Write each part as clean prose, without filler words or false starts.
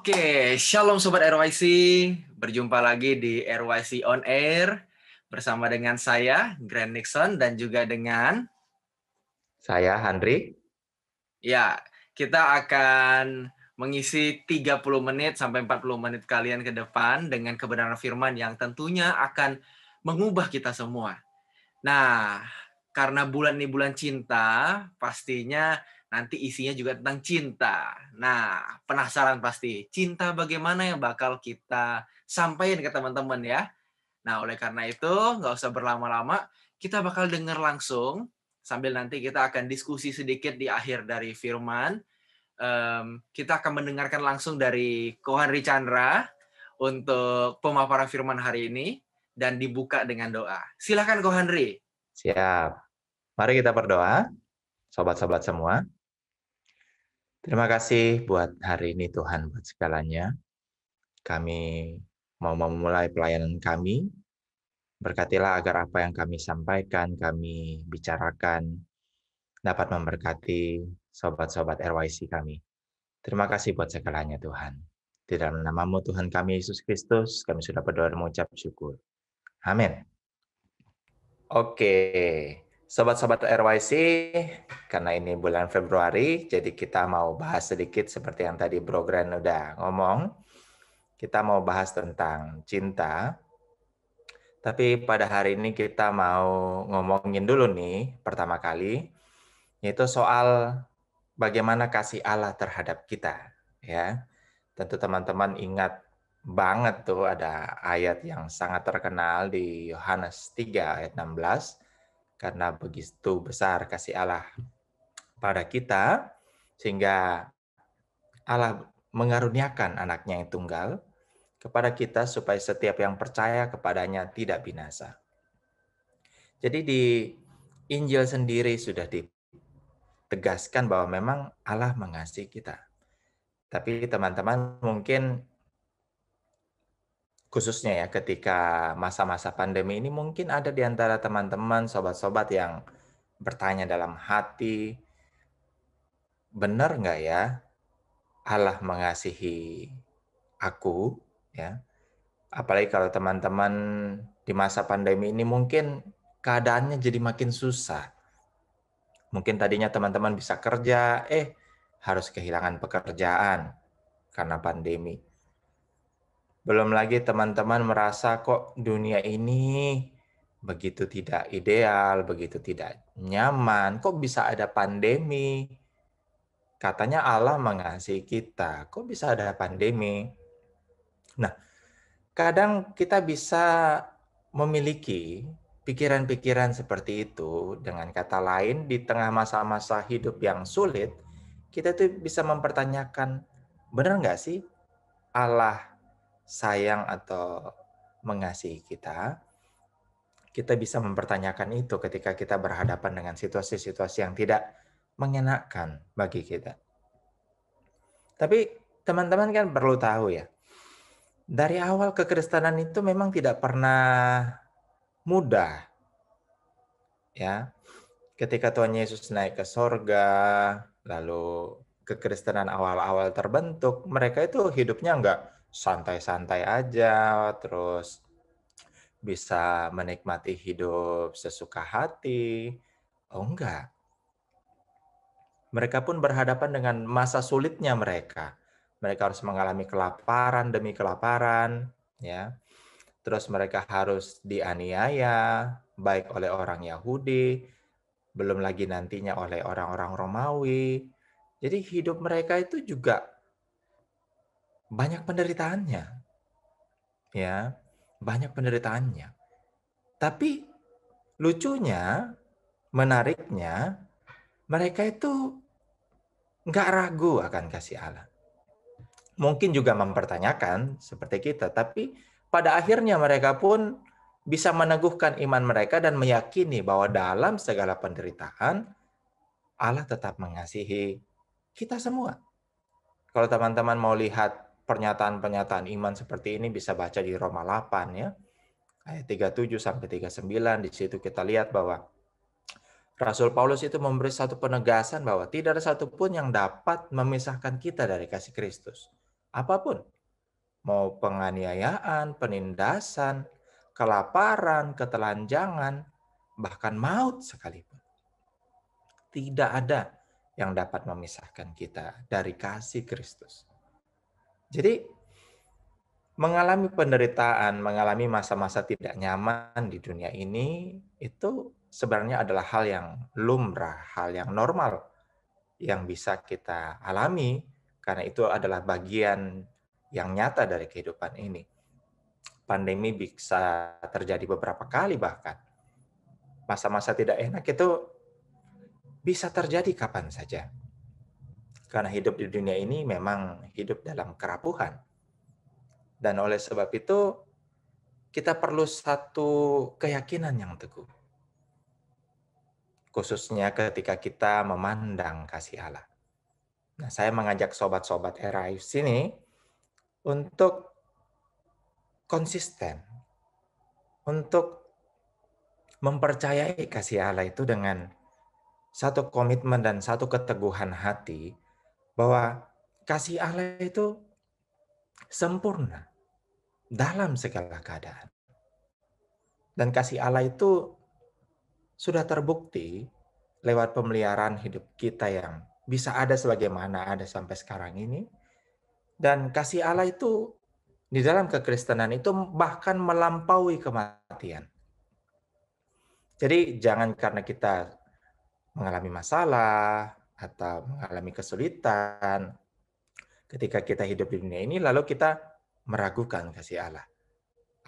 Oke, Shalom Sobat RYC. Berjumpa lagi di RYC On Air bersama dengan saya, Grant Nixon, dan juga dengan Saya Handri. ya, kita akan mengisi 30 menit sampai 40 menit kalian ke depan dengan kebenaran firman yang tentunya akan mengubah kita semua. Nah, karena bulan ini bulan cinta, pastinya nanti isinya juga tentang cinta. Nah, penasaran pasti, cinta bagaimana yang bakal kita sampaikan ke teman-teman ya. Nah, oleh karena itu, nggak usah berlama-lama, kita bakal dengar langsung, sambil nanti kita akan diskusi sedikit di akhir dari firman. Kita akan mendengarkan langsung dari Ko Henry Chandra untuk pemaparan firman hari ini, dan dibuka dengan doa. Silakan Ko Henry. Siap. Mari kita berdoa, sobat-sobat semua. Terima kasih buat hari ini Tuhan, buat segalanya. Kami mau memulai pelayanan kami. Berkatilah agar apa yang kami sampaikan, kami bicarakan, dapat memberkati sobat-sobat RYC kami. Terima kasih buat segalanya Tuhan. Di dalam namamu Tuhan kami Yesus Kristus, kami sudah berdoa dan mengucap syukur. Amin. Oke, sobat-sobat RYC, karena ini bulan Februari, jadi kita mau bahas sedikit seperti yang tadi Bro Grant udah ngomong. Kita mau bahas tentang cinta, tapi pada hari ini kita mau ngomongin dulu nih, pertama kali, yaitu soal bagaimana kasih Allah terhadap kita. Ya, tentu teman-teman ingat banget tuh ada ayat yang sangat terkenal di Yohanes 3 ayat 16. Karena begitu besar kasih Allah pada kita, sehingga Allah mengaruniakan anaknya yang tunggal kepada kita supaya setiap yang percaya kepadanya tidak binasa. Jadi di Injil sendiri sudah ditegaskan bahwa memang Allah mengasihi kita. Tapi teman-teman mungkin khususnya ya ketika masa-masa pandemi ini mungkin ada di antara teman-teman, sobat-sobat yang bertanya dalam hati, benar nggak ya Allah mengasihi aku? Ya, apalagi kalau teman-teman di masa pandemi ini mungkin keadaannya jadi makin susah. Mungkin tadinya teman-teman bisa kerja, harus kehilangan pekerjaan karena pandemi. Belum lagi teman-teman merasa kok dunia ini begitu tidak ideal, begitu tidak nyaman, kok bisa ada pandemi? Katanya Allah mengasihi kita, kok bisa ada pandemi? Nah, kadang kita bisa memiliki pikiran-pikiran seperti itu. Dengan kata lain, di tengah masa-masa hidup yang sulit, kita tuh bisa mempertanyakan, benar nggak sih Allah sayang atau mengasihi kita? Kita bisa mempertanyakan itu ketika kita berhadapan dengan situasi-situasi yang tidak mengenakan bagi kita. Tapi teman-teman kan perlu tahu ya, dari awal kekristenan itu memang tidak pernah mudah. Ya, ketika Tuhan Yesus naik ke sorga, lalu kekristenan awal-awal terbentuk, mereka itu hidupnya nggak santai-santai aja, terus bisa menikmati hidup sesuka hati. Oh enggak. Mereka pun berhadapan dengan masa sulitnya mereka. Mereka harus mengalami kelaparan demi kelaparan, ya. Terus mereka harus dianiaya, baik oleh orang Yahudi, belum lagi nantinya oleh orang-orang Romawi. Jadi hidup mereka itu juga banyak penderitaannya, ya, banyak penderitaannya. Tapi lucunya, menariknya, mereka itu nggak ragu akan kasih Allah. Mungkin juga mempertanyakan seperti kita, tapi pada akhirnya mereka pun bisa meneguhkan iman mereka dan meyakini bahwa dalam segala penderitaan, Allah tetap mengasihi kita semua. Kalau teman-teman mau lihat pernyataan-pernyataan iman seperti ini, bisa baca di Roma 8 ya, ayat 37 sampai 39. Di situ kita lihat bahwa Rasul Paulus itu memberi satu penegasan bahwa tidak ada satupun yang dapat memisahkan kita dari kasih Kristus. apapun, mau penganiayaan, penindasan, kelaparan, ketelanjangan, bahkan maut sekalipun. Tidak ada yang dapat memisahkan kita dari kasih Kristus. Jadi, mengalami penderitaan, mengalami masa-masa tidak nyaman di dunia ini, itu sebenarnya adalah hal yang lumrah, hal yang normal yang bisa kita alami, karena itu adalah bagian yang nyata dari kehidupan ini. Pandemi bisa terjadi beberapa kali bahkan. Masa-masa tidak enak itu bisa terjadi kapan saja. Karena hidup di dunia ini memang hidup dalam kerapuhan. Dan oleh sebab itu, kita perlu satu keyakinan yang teguh. Khususnya ketika kita memandang kasih Allah. Nah, saya mengajak sobat-sobat RAIF sini untuk konsisten, untuk mempercayai kasih Allah itu dengan satu komitmen dan satu keteguhan hati bahwa kasih Allah itu sempurna dalam segala keadaan. Dan kasih Allah itu sudah terbukti lewat pemeliharaan hidup kita yang bisa ada sebagaimana ada sampai sekarang ini. Dan kasih Allah itu di dalam kekristenan itu bahkan melampaui kematian. Jadi jangan karena kita mengalami masalah atau mengalami kesulitan ketika kita hidup di dunia ini lalu kita meragukan kasih Allah.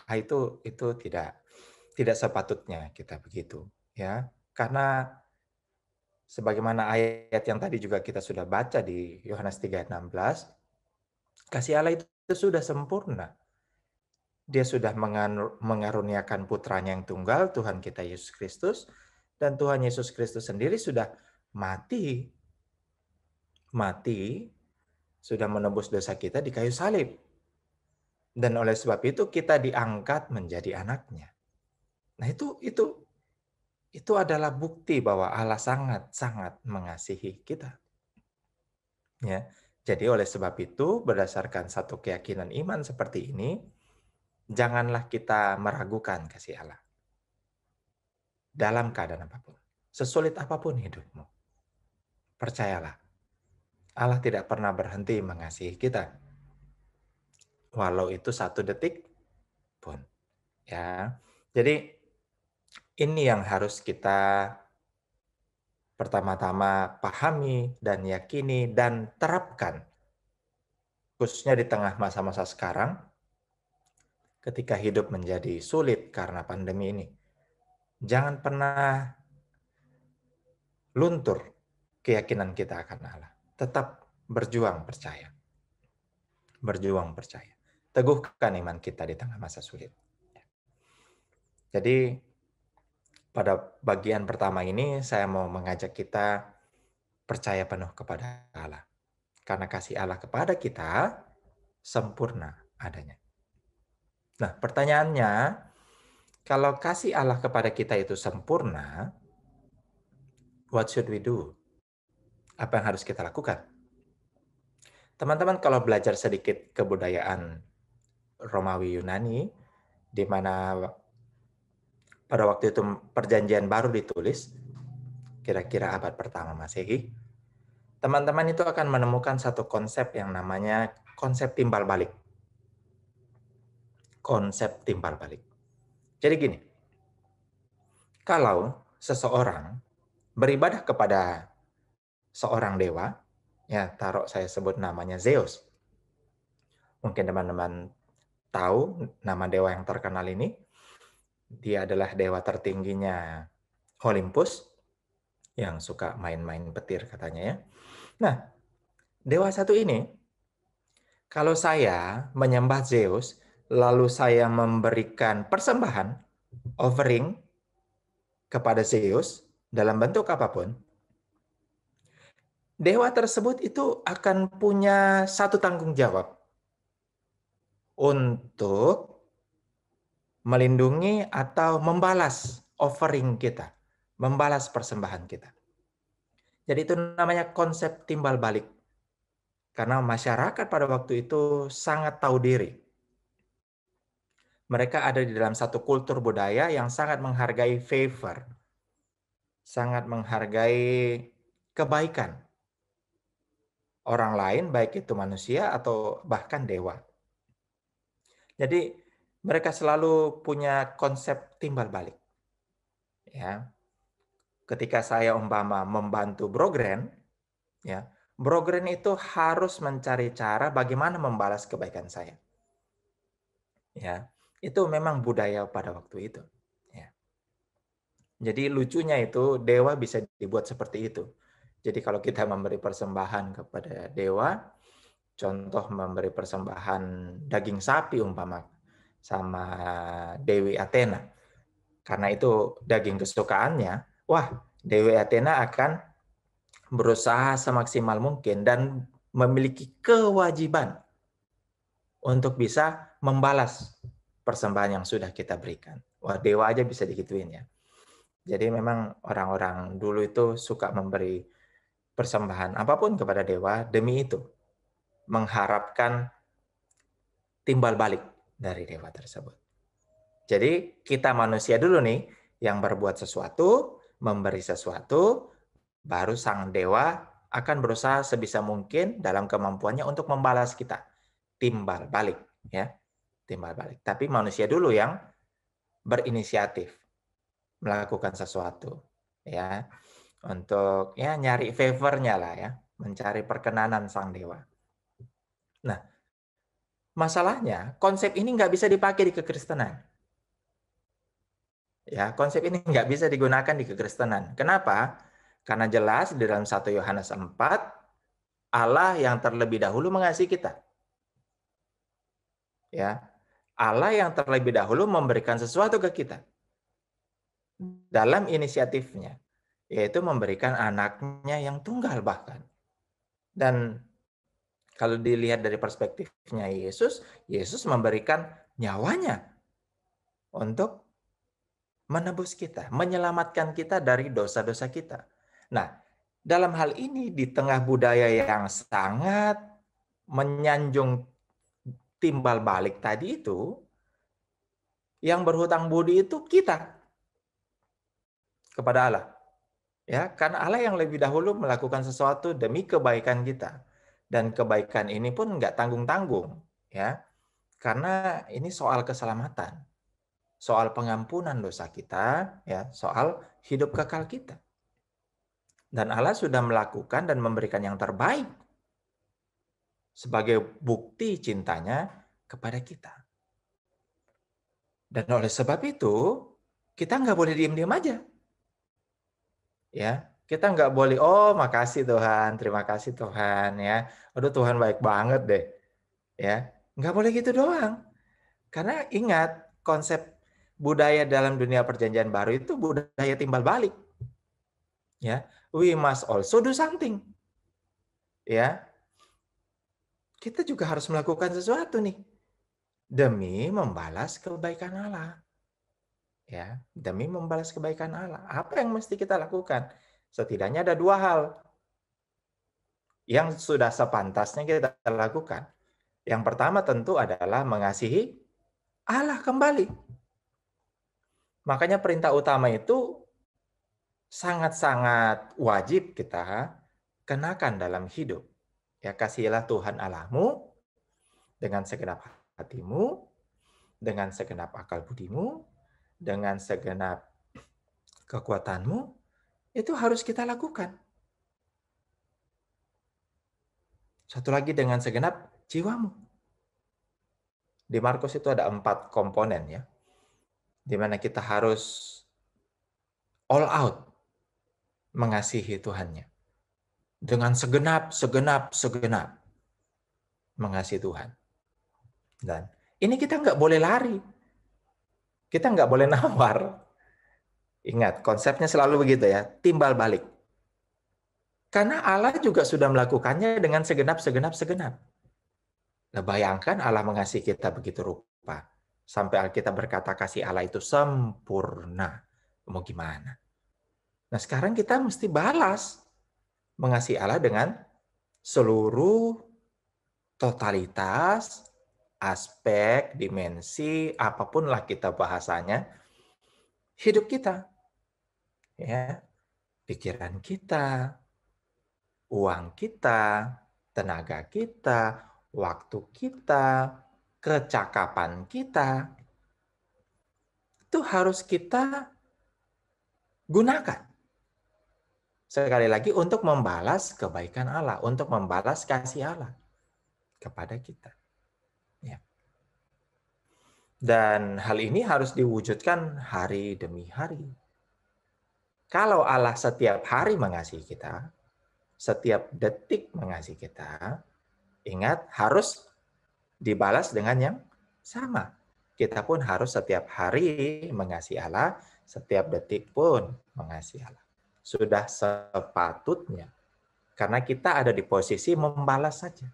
Itu tidak sepatutnya kita begitu, ya. Karena sebagaimana ayat yang tadi juga kita sudah baca di Yohanes 3 ayat 16, kasih Allah itu sudah sempurna. Dia sudah mengaruniakan putranya yang tunggal, Tuhan kita Yesus Kristus, dan Tuhan Yesus Kristus sendiri sudah mati, sudah menebus dosa kita di kayu salib. Dan oleh sebab itu kita diangkat menjadi anaknya. Nah itu adalah bukti bahwa Allah sangat-sangat mengasihi kita. Ya. Jadi oleh sebab itu berdasarkan satu keyakinan iman seperti ini, janganlah kita meragukan kasih Allah. Dalam keadaan apapun. Sesulit apapun hidupmu. Percayalah. Allah tidak pernah berhenti mengasihi kita. Walau itu 1 detik pun. Ya. Jadi ini yang harus kita pertama-tama pahami dan yakini dan terapkan. Khususnya di tengah masa-masa sekarang, ketika hidup menjadi sulit karena pandemi ini. Jangan pernah luntur keyakinan kita akan Allah. Tetap berjuang percaya. Berjuang percaya. Teguhkan iman kita di tengah masa sulit. Jadi pada bagian pertama ini saya mau mengajak kita percaya penuh kepada Allah. Karena kasih Allah kepada kita sempurna adanya. Nah, pertanyaannya, kalau kasih Allah kepada kita itu sempurna, what should we do? Apa yang harus kita lakukan? Teman-teman kalau belajar sedikit kebudayaan Romawi Yunani, di mana pada waktu itu perjanjian baru ditulis, kira-kira abad pertama Masehi, teman-teman itu akan menemukan satu konsep yang namanya konsep timbal balik. Konsep timbal balik. Jadi gini, kalau seseorang beribadah kepada seorang dewa, ya taruh saya sebut namanya Zeus. Mungkin teman-teman tahu nama dewa yang terkenal ini. Dia adalah dewa tertingginya Olympus, yang suka main-main petir katanya ya. Nah, dewa satu ini, kalau saya menyembah Zeus, lalu saya memberikan persembahan, offering kepada Zeus dalam bentuk apapun, dewa tersebut itu akan punya satu tanggung jawab untuk melindungi atau membalas offering kita, membalas persembahan kita. Jadi itu namanya konsep timbal balik. Karena masyarakat pada waktu itu sangat tahu diri. Mereka ada di dalam satu kultur budaya yang sangat menghargai favor, sangat menghargai kebaikan orang lain, baik itu manusia atau bahkan dewa. Jadi mereka selalu punya konsep timbal balik. Ya, ketika saya umpama membantu Brogren, ya, Brogren itu harus mencari cara bagaimana membalas kebaikan saya. Ya, itu memang budaya pada waktu itu. Ya. Jadi lucunya itu dewa bisa dibuat seperti itu. Jadi kalau kita memberi persembahan kepada dewa, contoh memberi persembahan daging sapi umpama sama Dewi Athena, karena itu daging kesukaannya, wah Dewi Athena akan berusaha semaksimal mungkin dan memiliki kewajiban untuk bisa membalas persembahan yang sudah kita berikan. Wah, dewa aja bisa digituin ya. Jadi memang orang-orang dulu itu suka memberi persembahan apapun kepada dewa demi itu, mengharapkan timbal balik dari dewa tersebut. Jadi kita manusia dulu nih yang berbuat sesuatu, memberi sesuatu, baru sang dewa akan berusaha sebisa mungkin dalam kemampuannya untuk membalas kita. Timbal balik, ya. Timbal balik. Tapi manusia dulu yang berinisiatif melakukan sesuatu, ya. Untuk ya nyari favor-nya lah ya, mencari perkenanan sang dewa. Nah, masalahnya konsep ini nggak bisa dipakai di kekristenan. Ya, konsep ini nggak bisa digunakan di kekristenan. Kenapa? Karena jelas di dalam 1 Yohanes 4, Allah yang terlebih dahulu mengasihi kita. Ya, Allah yang terlebih dahulu memberikan sesuatu ke kita dalam inisiatifnya, yaitu memberikan anaknya yang tunggal bahkan. Dan kalau dilihat dari perspektifnya Yesus, Yesus memberikan nyawanya untuk menebus kita, menyelamatkan kita dari dosa-dosa kita. Nah, dalam hal ini di tengah budaya yang sangat menyanjung timbal balik tadi itu, yang berhutang budi itu kita kepada Allah. Ya, karena Allah yang lebih dahulu melakukan sesuatu demi kebaikan kita. Dan kebaikan ini pun nggak tanggung-tanggung, ya. Karena ini soal keselamatan, soal pengampunan dosa kita, ya, soal hidup kekal kita. Dan Allah sudah melakukan dan memberikan yang terbaik sebagai bukti cintanya kepada kita. Dan oleh sebab itu, kita nggak boleh diam-diam aja. Ya, kita nggak boleh, oh makasih Tuhan, terima kasih Tuhan ya. Aduh Tuhan baik banget deh. Ya, nggak boleh gitu doang. Karena ingat, konsep budaya dalam dunia perjanjian baru itu budaya timbal balik. Ya, we must also do something. Ya, kita juga harus melakukan sesuatu nih demi membalas kebaikan Allah. Ya, demi membalas kebaikan Allah. Apa yang mesti kita lakukan? Setidaknya ada 2 hal yang sudah sepantasnya kita lakukan. Yang pertama tentu adalah mengasihi Allah kembali. Makanya perintah utama itu sangat-sangat wajib kita kenakan dalam hidup. Ya, kasihilah Tuhan Allahmu dengan segenap hatimu, dengan segenap akal budimu, dengan segenap kekuatanmu, itu harus kita lakukan. Satu lagi dengan segenap jiwamu. Di Markus itu ada 4 komponen ya, di mana kita harus all out mengasihi Tuhannya. Dengan segenap mengasihi Tuhan. Dan ini kita nggak boleh lari. Kita nggak boleh nawar. Ingat, konsepnya selalu begitu ya, timbal balik. Karena Allah juga sudah melakukannya dengan segenap. Nah, bayangkan Allah mengasihi kita begitu rupa. Sampai Alkitab berkata kasih Allah itu sempurna. Mau gimana? Nah, sekarang kita mesti balas. Mengasihi Allah dengan seluruh totalitas, aspek, dimensi, apapun lah kita bahasanya, hidup kita, ya, pikiran kita, uang kita, tenaga kita, waktu kita, kecakapan kita, itu harus kita gunakan. Sekali lagi untuk membalas kebaikan Allah, untuk membalas kasih Allah kepada kita. Ya. Dan hal ini harus diwujudkan hari demi hari. Kalau Allah setiap hari mengasihi kita, setiap detik mengasihi kita, ingat harus dibalas dengan yang sama. Kita pun harus setiap hari mengasihi Allah, setiap detik pun mengasihi Allah. Sudah sepatutnya. Karena kita ada di posisi membalas saja.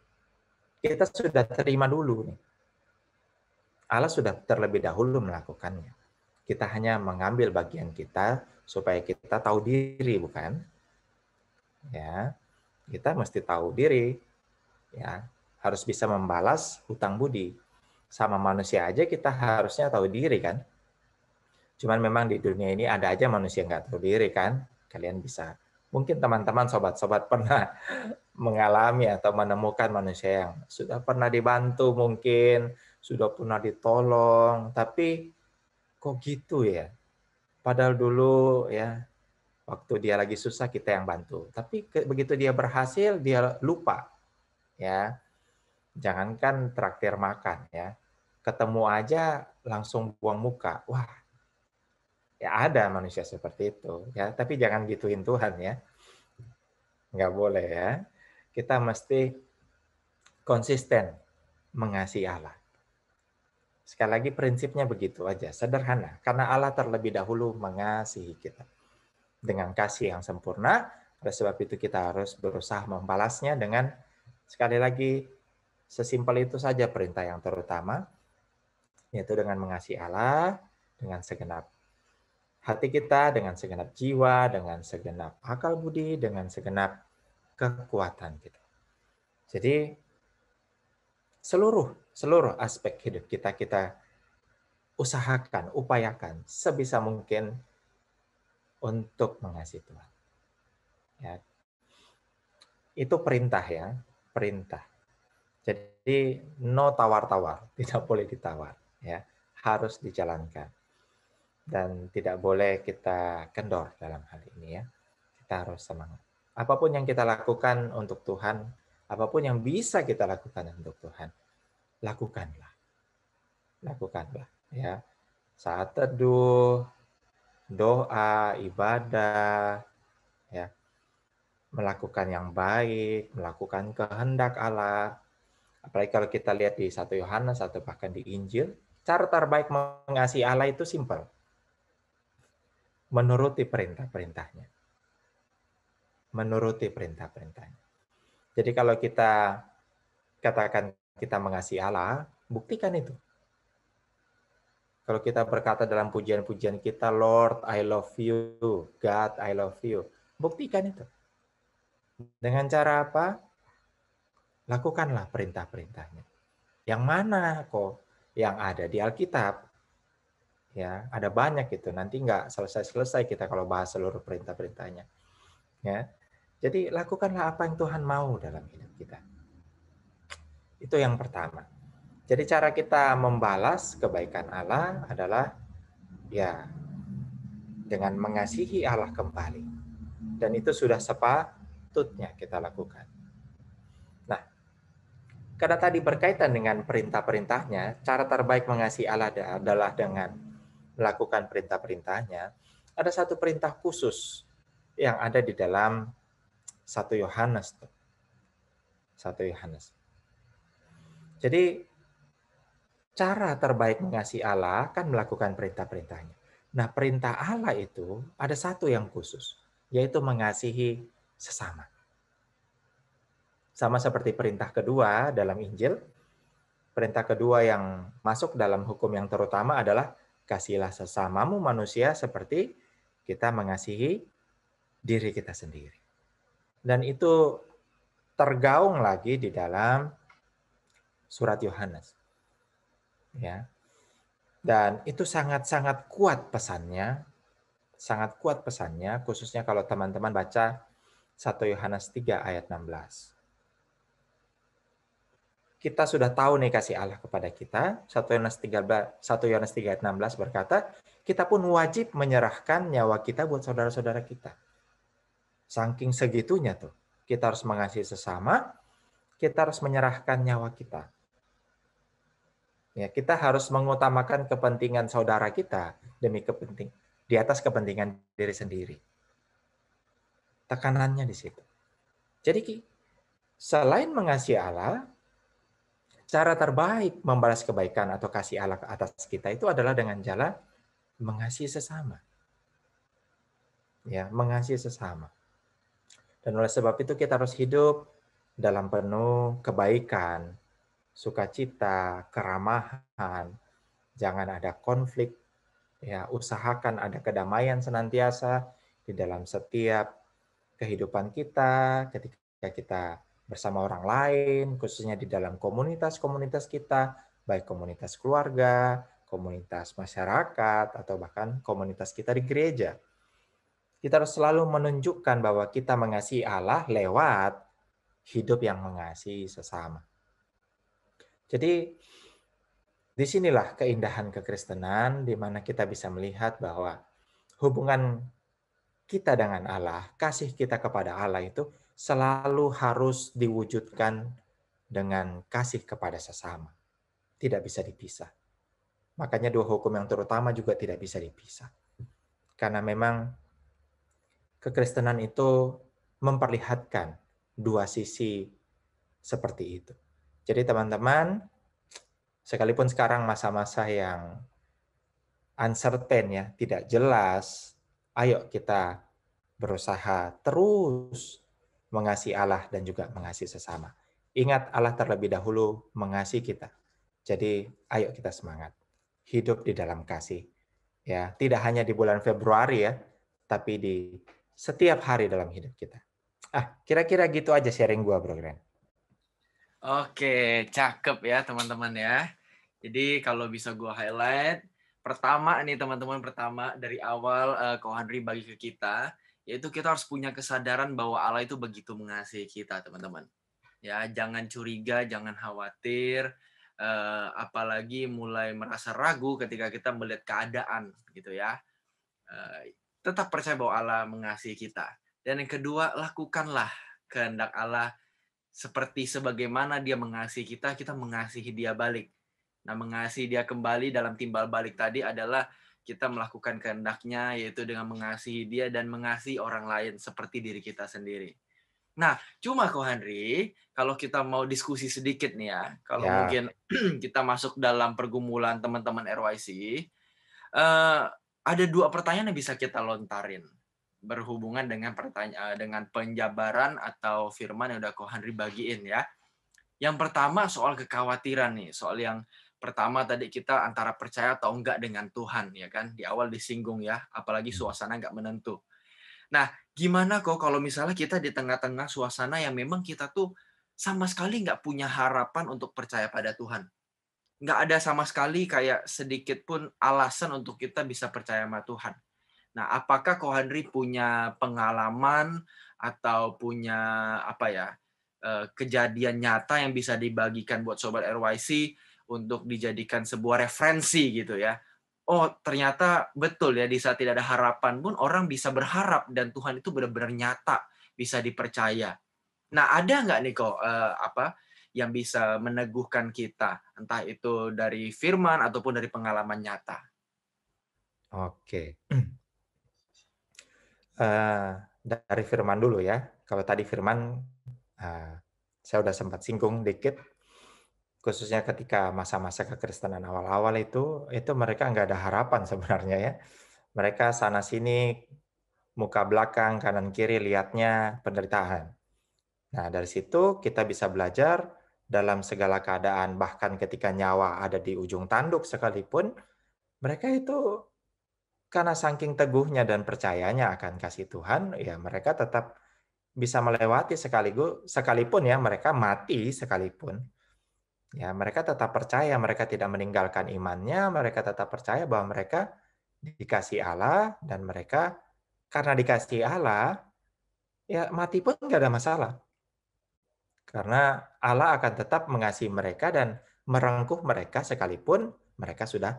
Kita sudah terima dulu nih. Allah sudah terlebih dahulu melakukannya. Kita hanya mengambil bagian kita supaya kita tahu diri, bukan? Ya, kita mesti tahu diri. Ya, harus bisa membalas hutang budi. Sama manusia aja kita harusnya tahu diri kan. Cuman memang di dunia ini ada aja manusia nggak tahu diri kan. Kalian bisa. Mungkin teman-teman, sobat-sobat pernah mengalami atau menemukan manusia yang sudah pernah dibantu mungkin, sudah pernah ditolong, tapi kok gitu ya? Padahal dulu ya, waktu dia lagi susah kita yang bantu. Tapi begitu dia berhasil, dia lupa. Ya, jangankan traktir makan ya. Ketemu aja langsung buang muka. Wah, ya ada manusia seperti itu ya, tapi jangan gituin Tuhan ya. Nggak boleh ya. Kita mesti konsisten mengasihi Allah. Sekali lagi prinsipnya begitu aja, sederhana. Karena Allah terlebih dahulu mengasihi kita. Dengan kasih yang sempurna, oleh sebab itu kita harus berusaha membalasnya dengan, sekali lagi, sesimpel itu saja perintah yang terutama, yaitu dengan mengasihi Allah, dengan segenap hati kita, dengan segenap jiwa, dengan segenap akal budi, dengan segenap kekuatan kita. Jadi, seluruh aspek hidup kita usahakan, upayakan sebisa mungkin untuk mengasihi Tuhan. Ya, itu perintah ya, perintah. Jadi no tawar-tawar, tidak boleh ditawar ya, harus dijalankan. Dan tidak boleh kita kendor dalam hal ini ya. Kita harus semangat. Apapun yang kita lakukan untuk Tuhan, apapun yang bisa kita lakukan untuk Tuhan, lakukanlah. Lakukanlah ya. Saat teduh, doa, ibadah, ya, melakukan yang baik, melakukan kehendak Allah. Apalagi kalau kita lihat di 1 Yohanes atau bahkan di Injil, cara terbaik mengasihi Allah itu simpel. Menuruti perintah-perintahnya. Menuruti perintah-perintahnya. Jadi kalau kita katakan kita mengasihi Allah, buktikan itu. Kalau kita berkata dalam pujian-pujian kita, Lord, I love you. God, I love you. Buktikan itu. Dengan cara apa? Lakukanlah perintah-perintahnya. Yang mana kok? Yang ada di Alkitab. Ya, ada banyak itu. Nanti nggak selesai-selesai kita kalau bahas seluruh perintah-perintahnya. Ya. Jadi lakukanlah apa yang Tuhan mau dalam hidup kita. Itu yang pertama. Jadi cara kita membalas kebaikan Allah adalah ya dengan mengasihi Allah kembali. Dan itu sudah sepatutnya kita lakukan. Nah, karena tadi berkaitan dengan perintah-perintahnya, cara terbaik mengasihi Allah adalah dengan melakukan perintah-perintahnya. Ada satu perintah khusus yang ada di dalam 1 Yohanes. 1 Yohanes. Jadi, cara terbaik mengasihi Allah kan melakukan perintah-perintahnya. Nah, perintah Allah itu ada satu yang khusus, yaitu mengasihi sesama. Sama seperti perintah kedua dalam Injil, perintah kedua yang masuk dalam hukum yang terutama adalah kasihilah sesamamu manusia seperti kita mengasihi diri kita sendiri. Dan itu tergaung lagi di dalam surat Yohanes. Ya. Dan itu sangat-sangat kuat pesannya, khususnya kalau teman-teman baca 1 Yohanes 3 ayat 16. Kita sudah tahu nih kasih Allah kepada kita. 1 Yohanes 3 ayat 16 berkata, kita pun wajib menyerahkan nyawa kita buat saudara-saudara kita. Saking segitunya tuh. Kita harus mengasihi sesama, kita harus menyerahkan nyawa kita. Ya, kita harus mengutamakan kepentingan saudara kita di atas kepentingan diri sendiri. Tekanannya di situ. Jadi selain mengasihi Allah, cara terbaik membalas kebaikan atau kasih Allah ke atas kita itu adalah dengan jalan mengasihi sesama. Ya, mengasihi sesama. Dan oleh sebab itu kita harus hidup dalam penuh kebaikan, sukacita, keramahan, jangan ada konflik, ya, usahakan ada kedamaian senantiasa di dalam setiap kehidupan kita, ketika kita bersama orang lain, khususnya di dalam komunitas-komunitas kita, baik komunitas keluarga, komunitas masyarakat, atau bahkan komunitas kita di gereja. Kita harus selalu menunjukkan bahwa kita mengasihi Allah lewat hidup yang mengasihi sesama. Jadi, disinilah keindahan kekristenan, di mana kita bisa melihat bahwa hubungan kita dengan Allah, kasih kita kepada Allah itu selalu harus diwujudkan dengan kasih kepada sesama. Tidak bisa dipisah. Makanya dua hukum yang terutama juga tidak bisa dipisah. Karena memang kekristenan itu memperlihatkan dua sisi seperti itu. Jadi teman-teman, sekalipun sekarang masa-masa yang uncertain ya, tidak jelas, ayo kita berusaha terus mengasihi Allah dan juga mengasihi sesama. Ingat Allah terlebih dahulu mengasihi kita. Jadi ayo kita semangat. Hidup di dalam kasih. Ya, tidak hanya di bulan Februari ya, tapi di setiap hari dalam hidup kita. Kira-kira gitu aja sharing gua, Bro Glenn. Oke, cakep ya teman-teman ya. Jadi kalau bisa gua highlight, pertama nih teman-teman, dari awal Ko Henry bagi ke kita, yaitu kita harus punya kesadaran bahwa Allah itu begitu mengasihi kita, teman-teman. Ya, jangan curiga, jangan khawatir, apalagi mulai merasa ragu ketika kita melihat keadaan gitu ya. Tetap percaya bahwa Allah mengasihi kita. Dan yang kedua, lakukanlah kehendak Allah seperti sebagaimana Dia mengasihi kita, kita mengasihi Dia balik. Nah, mengasihi Dia kembali dalam timbal balik tadi adalah kita melakukan kehendak-Nya, yaitu dengan mengasihi Dia dan mengasihi orang lain seperti diri kita sendiri. Nah, cuma Ko Henry, kalau kita mau diskusi sedikit nih ya, kalau mungkin kita masuk dalam pergumulan teman-teman RYC, ada dua pertanyaan yang bisa kita lontarin berhubungan dengan dengan penjabaran atau firman yang udah Ko Henry bagiin ya. Yang pertama soal kekhawatiran nih, soal yang pertama tadi kita antara percaya atau enggak dengan Tuhan ya kan, di awal disinggung ya, apalagi suasana enggak menentu. Nah, gimana kok kalau misalnya kita di tengah-tengah suasana yang memang kita tuh sama sekali nggak punya harapan untuk percaya pada Tuhan. Nggak ada sama sekali kayak sedikit pun alasan untuk kita bisa percaya sama Tuhan. Nah, apakah Ko Henry punya pengalaman atau punya kejadian nyata yang bisa dibagikan buat Sobat RYC untuk dijadikan sebuah referensi gitu ya? Oh, ternyata betul ya, di saat tidak ada harapan pun orang bisa berharap dan Tuhan itu benar-benar nyata, bisa dipercaya. Nah, ada nggak nih kok yang bisa meneguhkan kita, entah itu dari firman ataupun dari pengalaman nyata? Oke. Dari firman dulu ya. Kalau tadi firman, saya udah sempat singgung dikit, khususnya ketika masa-masa kekristenan awal-awal itu mereka nggak ada harapan sebenarnya ya. Mereka sana-sini, muka belakang, kanan kiri lihatnya penderitaan. Nah, dari situ kita bisa belajar dalam segala keadaan, bahkan ketika nyawa ada di ujung tanduk sekalipun, mereka itu karena saking teguhnya dan percayanya akan kasih Tuhan, ya mereka tetap bisa melewati sekalipun ya mereka mati sekalipun. Ya, mereka tetap percaya, mereka tidak meninggalkan imannya, mereka tetap percaya bahwa mereka dikasih Allah dan mereka karena dikasih Allah, ya mati pun nggak ada masalah. Karena Allah akan tetap mengasihi mereka dan merengkuh mereka sekalipun mereka sudah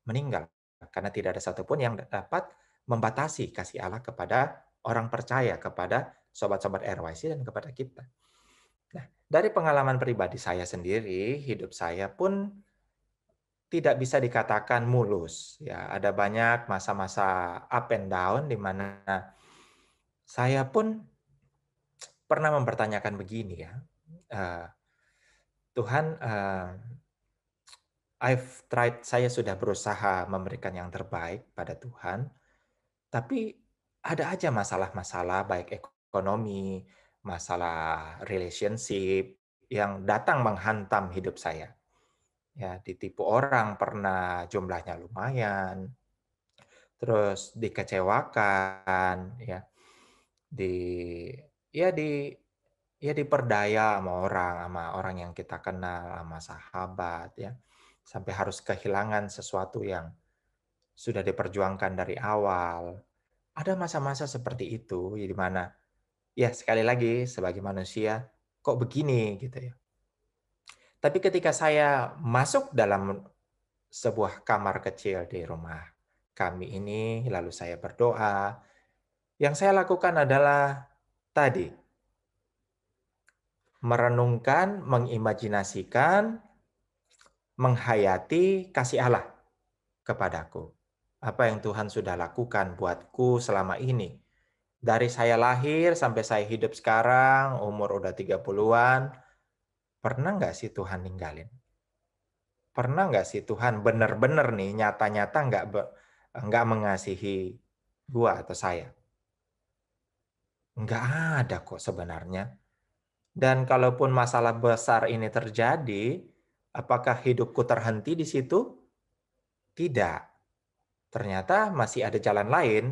meninggal. Karena tidak ada satupun yang dapat membatasi kasih Allah kepada orang percaya, kepada sobat-sobat RYC dan kepada kita. Nah, dari pengalaman pribadi saya sendiri, hidup saya pun tidak bisa dikatakan mulus, ya. Ada banyak masa-masa up and down di mana saya pun pernah mempertanyakan begini ya, eee, Tuhan, I've tried, saya sudah berusaha memberikan yang terbaik pada Tuhan, tapi ada aja masalah-masalah baik ekonomi, masalah relationship yang datang menghantam hidup saya. Ya, ditipu orang pernah, jumlahnya lumayan, terus dikecewakan, ya, di ya di ya diperdaya sama orang yang kita kenal, sama sahabat, ya, sampai harus kehilangan sesuatu yang sudah diperjuangkan dari awal. Ada masa-masa seperti itu, ya di mana, ya sekali lagi sebagai manusia, kok begini gitu ya. Tapi ketika saya masuk dalam sebuah kamar kecil di rumah kami ini, lalu saya berdoa, yang saya lakukan adalah tadi, merenungkan, mengimajinasikan, menghayati kasih Allah kepadaku. Apa yang Tuhan sudah lakukan buatku selama ini. Dari saya lahir sampai saya hidup sekarang, umur udah 30-an, pernah nggak sih Tuhan ninggalin? Pernah nggak sih Tuhan benar-benar nih, nyata-nyata nggak mengasihi gua atau saya? Nggak ada kok sebenarnya. Dan kalaupun masalah besar ini terjadi, apakah hidupku terhenti di situ? Tidak. Ternyata masih ada jalan lain.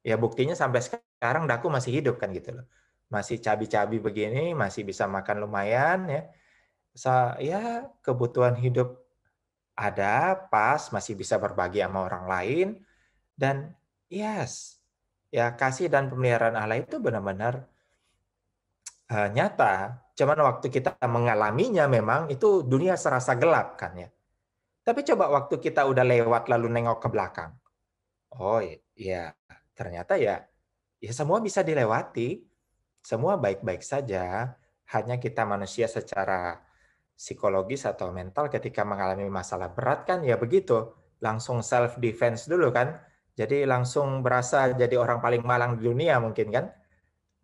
Ya buktinya sampai sekarang daku masih hidup kan gitu loh. Masih cabi-cabi begini, masih bisa makan lumayan ya. Ya kebutuhan hidup ada, pas, masih bisa berbagi sama orang lain dan yes, ya kasih dan pemeliharaan Allah itu benar-benar, nyata. Cuman waktu kita mengalaminya memang itu dunia serasa gelap kan ya. Tapi coba waktu kita udah lewat lalu nengok ke belakang, oh ya ternyata ya semua bisa dilewati, semua baik-baik saja, hanya kita manusia secara psikologis atau mental ketika mengalami masalah berat kan ya begitu, langsung self defense dulu kan. Jadi langsung berasa jadi orang paling malang di dunia mungkin kan.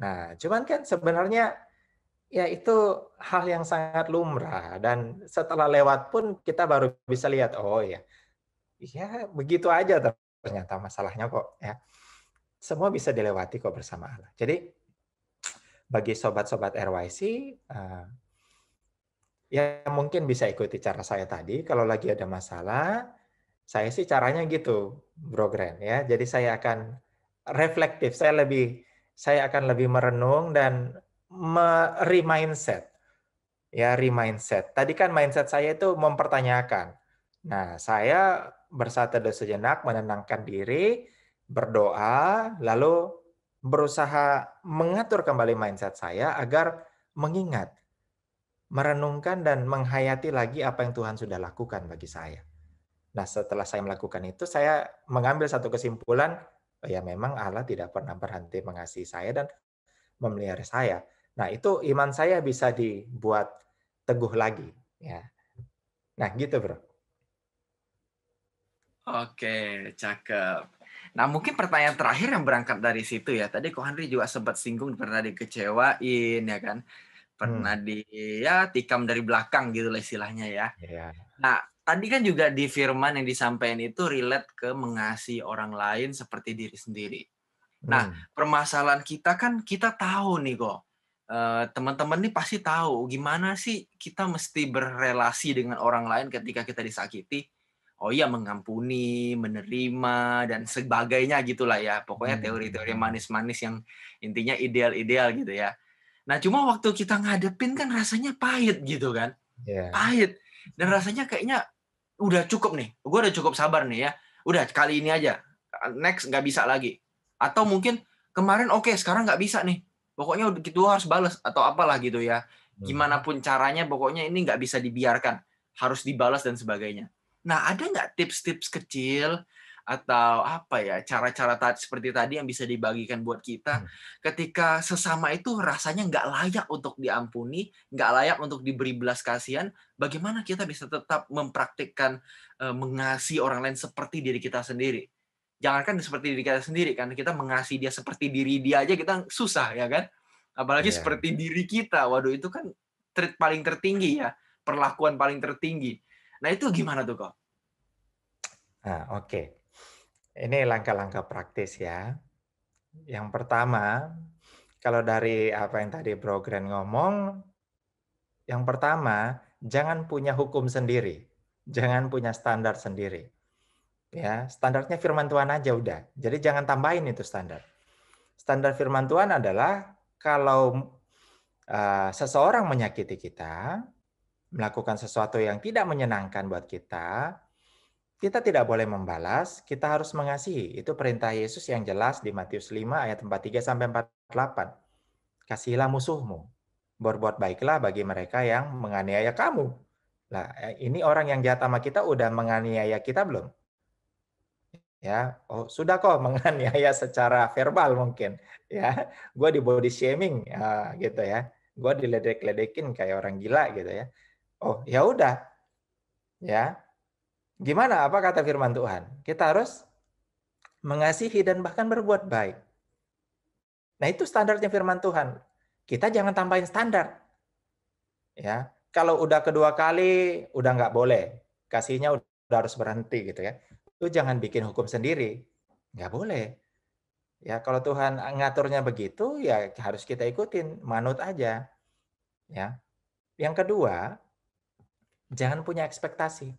Nah, cuman kan sebenarnya ya itu hal yang sangat lumrah dan setelah lewat pun kita baru bisa lihat, oh ya begitu aja ternyata masalahnya kok ya. Semua bisa dilewati kok bersama Allah. Jadi bagi sobat-sobat RYC, ya mungkin bisa ikuti cara saya tadi, kalau lagi ada masalah, saya sih caranya gitu, Bro Gren ya. Jadi saya akan reflektif, saya akan lebih merenung dan re-mindset. Ya, re-mindset. Tadi kan mindset saya itu mempertanyakan. Nah, saya bersatu teduh sejenak, menenangkan diri, berdoa, lalu berusaha mengatur kembali mindset saya agar mengingat, merenungkan dan menghayati lagi apa yang Tuhan sudah lakukan bagi saya. Nah, setelah saya melakukan itu, saya mengambil satu kesimpulan, oh ya memang Allah tidak pernah berhenti mengasihi saya dan memelihara saya. Nah, itu iman saya bisa dibuat teguh lagi, ya. Nah, gitu, Bro. Oke, cakep. Nah, mungkin pertanyaan terakhir yang berangkat dari situ ya. Tadi Ko Henry juga sempat singgung pernah dikecewain ya kan. Pernah Hmm, ya tikam dari belakang gitu lah istilahnya ya. ya. Nah, tadi kan juga di firman yang disampaikan itu relate ke mengasihi orang lain seperti diri sendiri. Nah, Hmm, permasalahan kita kan kita tahu nih kok, teman-teman nih pasti tahu gimana sih kita mesti berrelasi dengan orang lain ketika kita disakiti. Oh iya, mengampuni, menerima, dan sebagainya gitulah ya. Pokoknya hmm, teori-teori mhm. manis-manis yang intinya ideal-ideal gitu ya. Nah, cuma waktu kita ngadepin kan rasanya pahit gitu kan. Iya. pahit. Dan rasanya kayaknya udah cukup nih, gue udah cukup sabar nih ya. Udah kali ini aja, next nggak bisa lagi. Atau mungkin kemarin oke, sekarang nggak bisa nih. Pokoknya gitu harus balas atau apalah gitu ya. Gimana Mhm. pun caranya, pokoknya ini nggak bisa dibiarkan, harus dibalas dan sebagainya. Nah, ada nggak tips-tips kecil atau apa ya cara-cara seperti tadi yang bisa dibagikan buat kita ketika sesama itu rasanya nggak layak untuk diampuni, nggak layak untuk diberi belas kasihan, bagaimana kita bisa tetap mempraktikkan, mengasihi orang lain seperti diri kita sendiri. Jangankan seperti diri kita sendiri kan, kita mengasihi dia seperti diri dia aja kita susah ya kan. Apalagi Iya. seperti diri kita, waduh itu kan paling tertinggi ya, perlakuan paling tertinggi. Nah itu gimana tuh, Kak? Nah, oke. Ini langkah-langkah praktis ya. Yang pertama, kalau dari apa yang tadi Bro Grand ngomong, yang pertama, jangan punya hukum sendiri. Jangan punya standar sendiri. Ya, standarnya firman Tuhan aja udah. Jadi jangan tambahin itu standar. Standar firman Tuhan adalah kalau seseorang menyakiti kita, melakukan sesuatu yang tidak menyenangkan buat kita tidak boleh membalas, kita harus mengasihi. Itu perintah Yesus yang jelas di Matius 5 ayat 43 sampai 48. Kasihilah musuhmu, berbuat baiklah bagi mereka yang menganiaya kamu. Nah, ini orang yang jahat sama kita udah menganiaya kita belum? Ya, oh sudah kok menganiaya secara verbal mungkin, ya. Gue di body shaming, gitu ya. Gue diledek-ledekin kayak orang gila gitu ya. Oh, ya udah, ya. Gimana? Apa kata firman Tuhan? Kita harus mengasihi dan bahkan berbuat baik. Nah, itu standarnya firman Tuhan. Kita jangan tambahin standar, ya. Kalau udah kedua kali, udah nggak boleh. Kasihnya udah harus berhenti gitu ya. Itu jangan bikin hukum sendiri. Nggak boleh. Ya, kalau Tuhan ngaturnya begitu, ya harus kita ikutin, manut aja, ya. Yang kedua, jangan punya ekspektasi.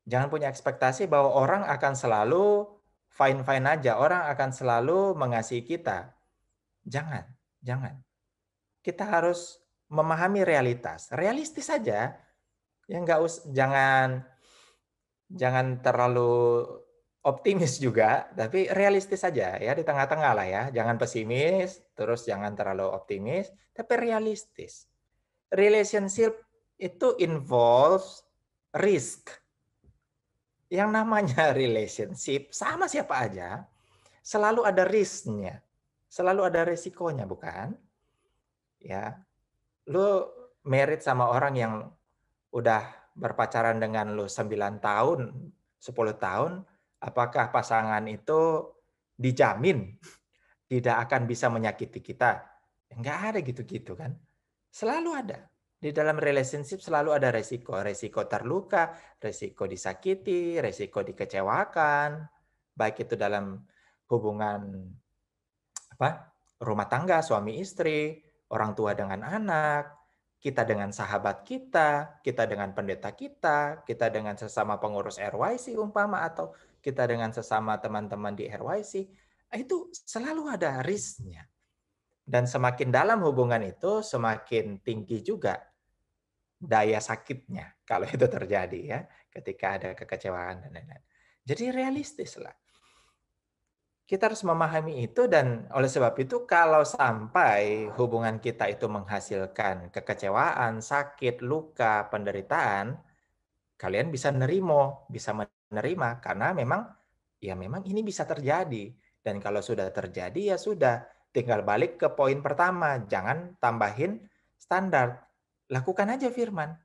Jangan punya ekspektasi bahwa orang akan selalu fine-fine aja, orang akan selalu mengasihi kita. Jangan, jangan. Kita harus memahami realitas. Realistis saja, ya jangan jangan terlalu optimis juga, tapi realistis saja ya, di tengah-tengah lah ya. Jangan pesimis, terus jangan terlalu optimis, tapi realistis. Relationship itu involves risk. Yang namanya relationship sama siapa aja, selalu ada risk-nya, selalu ada resikonya, bukan? Ya, lu married sama orang yang udah berpacaran dengan lu 9 tahun, 10 tahun, apakah pasangan itu dijamin tidak akan bisa menyakiti kita? Enggak ada gitu-gitu kan. Selalu ada. Di dalam relationship selalu ada resiko. Resiko terluka, resiko disakiti, resiko dikecewakan. Baik itu dalam hubungan apa, rumah tangga, suami istri, orang tua dengan anak, kita dengan sahabat kita dengan pendeta kita dengan sesama pengurus RYC umpama, atau kita dengan sesama teman-teman di RYC, itu selalu ada risk-nya. Dan semakin dalam hubungan itu, semakin tinggi juga daya sakitnya kalau itu terjadi ya, ketika ada kekecewaan dan lain-lain. Jadi realistislah. Kita harus memahami itu dan oleh sebab itu kalau sampai hubungan kita itu menghasilkan kekecewaan, sakit, luka, penderitaan, kalian bisa bisa menerima karena memang ini bisa terjadi. Dan kalau sudah terjadi ya sudah, tinggal balik ke poin pertama, jangan tambahin standar. Lakukan aja firman,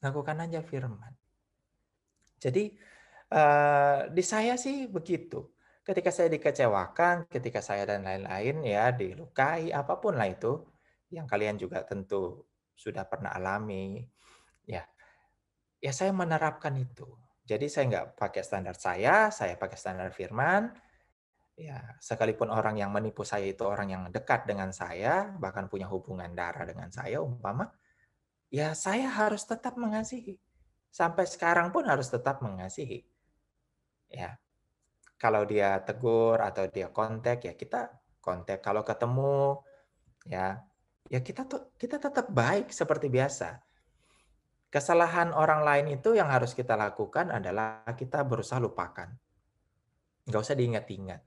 lakukan aja firman. Jadi, di saya sih begitu. Ketika saya dikecewakan, ketika saya dan lain-lain ya, dilukai, apapun lah itu, yang kalian juga tentu sudah pernah alami, ya ya saya menerapkan itu. Jadi saya nggak pakai standar saya pakai standar firman, ya sekalipun orang yang menipu saya itu orang yang dekat dengan saya, bahkan punya hubungan darah dengan saya umpama, ya saya harus tetap mengasihi. Sampai sekarang pun harus tetap mengasihi, ya. Kalau dia tegur atau dia kontak, ya kita kontak kalau ketemu, ya. ya kita tetap baik seperti biasa. Kesalahan orang lain itu yang harus kita lakukan adalah kita berusaha lupakan. Nggak usah diingat-ingat.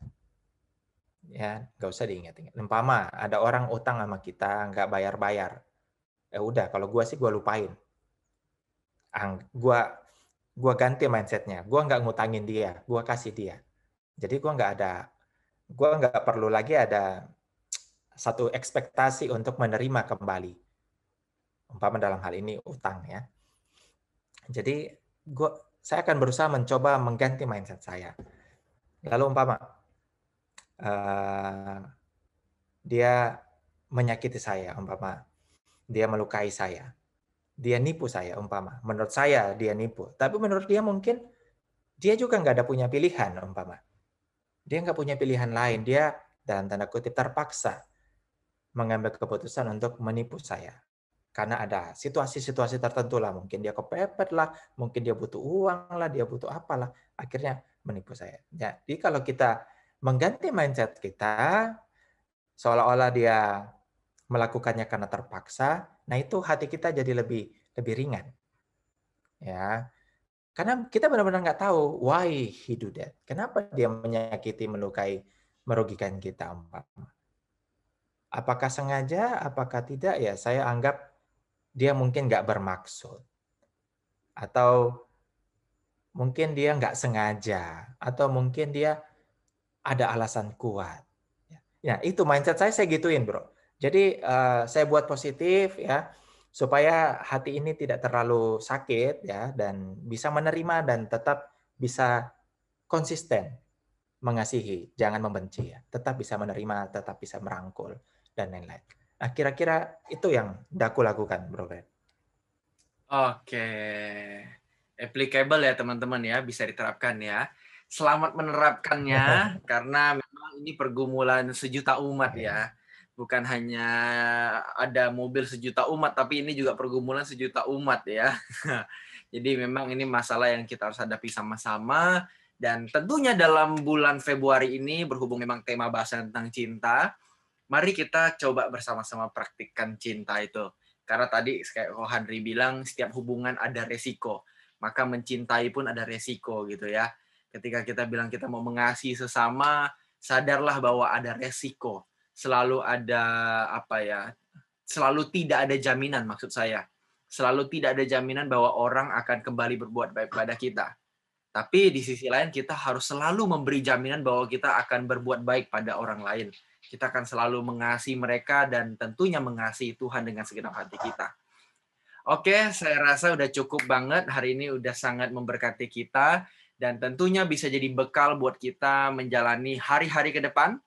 Ya, nggak usah diingat-ingat. Umpama ada orang utang sama kita, nggak bayar-bayar. Ya udah, kalau gua sih gua lupain. Gua ganti mindsetnya. Gua nggak ngutangin dia, gua kasih dia. Jadi gua nggak perlu lagi ada satu ekspektasi untuk menerima kembali. Umpama dalam hal ini utang ya. Jadi saya akan berusaha mencoba mengganti mindset saya. Lalu umpama uh, dia menyakiti saya, umpama dia melukai saya, dia nipu saya, umpama. Menurut saya dia nipu, tapi menurut dia mungkin dia juga nggak ada punya pilihan, umpama. Dia nggak punya pilihan lain, dia dalam tanda kutip terpaksa mengambil keputusan untuk menipu saya. Karena ada situasi-situasi tertentu lah, mungkin dia kepepet lah, mungkin dia butuh uang lah, dia butuh apalah, akhirnya menipu saya. Jadi kalau kita mengganti mindset kita, seolah-olah dia melakukannya karena terpaksa, nah itu hati kita jadi lebih lebih ringan. Ya, karena kita benar-benar nggak tahu why he do that. Kenapa dia menyakiti, melukai, merugikan kita, umpama. Apakah sengaja, apakah tidak, ya saya anggap dia mungkin nggak bermaksud. Atau mungkin dia nggak sengaja. Atau mungkin dia ada alasan kuat. Ya, itu mindset saya gituin, Bro. Jadi saya buat positif ya, supaya hati ini tidak terlalu sakit ya, dan bisa menerima dan tetap bisa konsisten mengasihi, jangan membenci ya. Tetap bisa menerima, tetap bisa merangkul dan lain-lain. Nah, kira-kira itu yang aku lakukan, Bro. Oke, applicable ya teman-teman ya, bisa diterapkan ya. Selamat menerapkannya karena memang ini pergumulan sejuta umat ya. Bukan hanya ada mobil sejuta umat, tapi ini juga pergumulan sejuta umat ya. Jadi memang ini masalah yang kita harus hadapi sama-sama. Dan tentunya dalam bulan Februari ini, berhubung memang tema bahasa tentang cinta, mari kita coba bersama-sama praktikkan cinta itu. Karena tadi kayak Henry bilang, setiap hubungan ada resiko. Maka mencintai pun ada resiko gitu ya. Ketika kita bilang kita mau mengasihi sesama, sadarlah bahwa ada resiko. Selalu ada apa ya? Selalu tidak ada jaminan maksud saya. Selalu tidak ada jaminan bahwa orang akan kembali berbuat baik pada kita. Tapi di sisi lain kita harus selalu memberi jaminan bahwa kita akan berbuat baik pada orang lain. Kita akan selalu mengasihi mereka dan tentunya mengasihi Tuhan dengan segenap hati kita. Oke, saya rasa udah cukup banget. Hari ini udah sangat memberkati kita dan tentunya bisa jadi bekal buat kita menjalani hari-hari ke depan,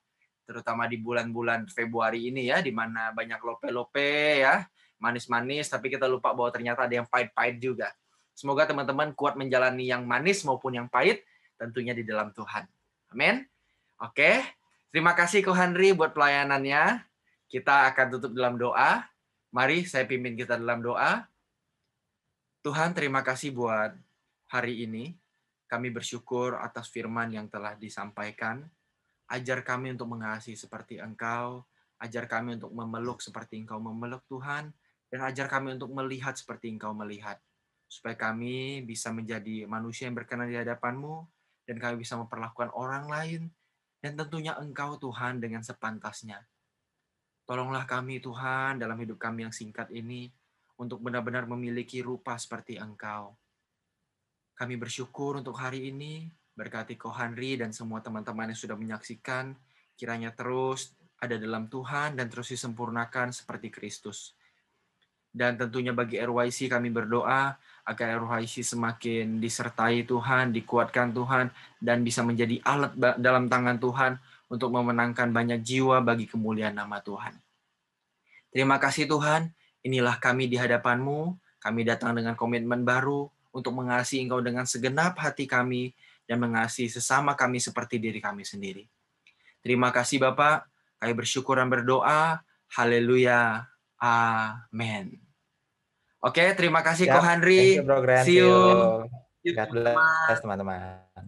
terutama di bulan-bulan Februari ini ya, di mana banyak lope-lope ya, manis-manis, tapi kita lupa bahwa ternyata ada yang pahit-pahit juga. Semoga teman-teman kuat menjalani yang manis maupun yang pahit, tentunya di dalam Tuhan. Amin. Oke, terima kasih Ko Henry buat pelayanannya. Kita akan tutup dalam doa. Mari saya pimpin kita dalam doa. Tuhan, terima kasih buat hari ini. Kami bersyukur atas firman yang telah disampaikan. Ajar kami untuk mengasihi seperti Engkau. Ajar kami untuk memeluk seperti Engkau memeluk Tuhan. Dan ajar kami untuk melihat seperti Engkau melihat. Supaya kami bisa menjadi manusia yang berkenan di hadapan-Mu. Dan kami bisa memperlakukan orang lain. Dan tentunya Engkau Tuhan dengan sepantasnya. Tolonglah kami Tuhan dalam hidup kami yang singkat ini. Untuk benar-benar memiliki rupa seperti Engkau. Kami bersyukur untuk hari ini. Berkati Ko Henry dan semua teman-teman yang sudah menyaksikan. Kiranya terus ada dalam Tuhan dan terus disempurnakan seperti Kristus. Dan tentunya bagi RYC kami berdoa agar RYC semakin disertai Tuhan, dikuatkan Tuhan, dan bisa menjadi alat dalam tangan Tuhan untuk memenangkan banyak jiwa bagi kemuliaan nama Tuhan. Terima kasih Tuhan, inilah kami di hadapan-Mu. Kami datang dengan komitmen baru untuk mengasihi Engkau dengan segenap hati kami dan mengasihi sesama kami seperti diri kami sendiri. Terima kasih Bapak, kami bersyukur dan berdoa. Haleluya. Amin. Oke, terima kasih Ko Yap, thank you Henry. Bro Grand, See see you. you. God Teman-teman. bless teman-teman.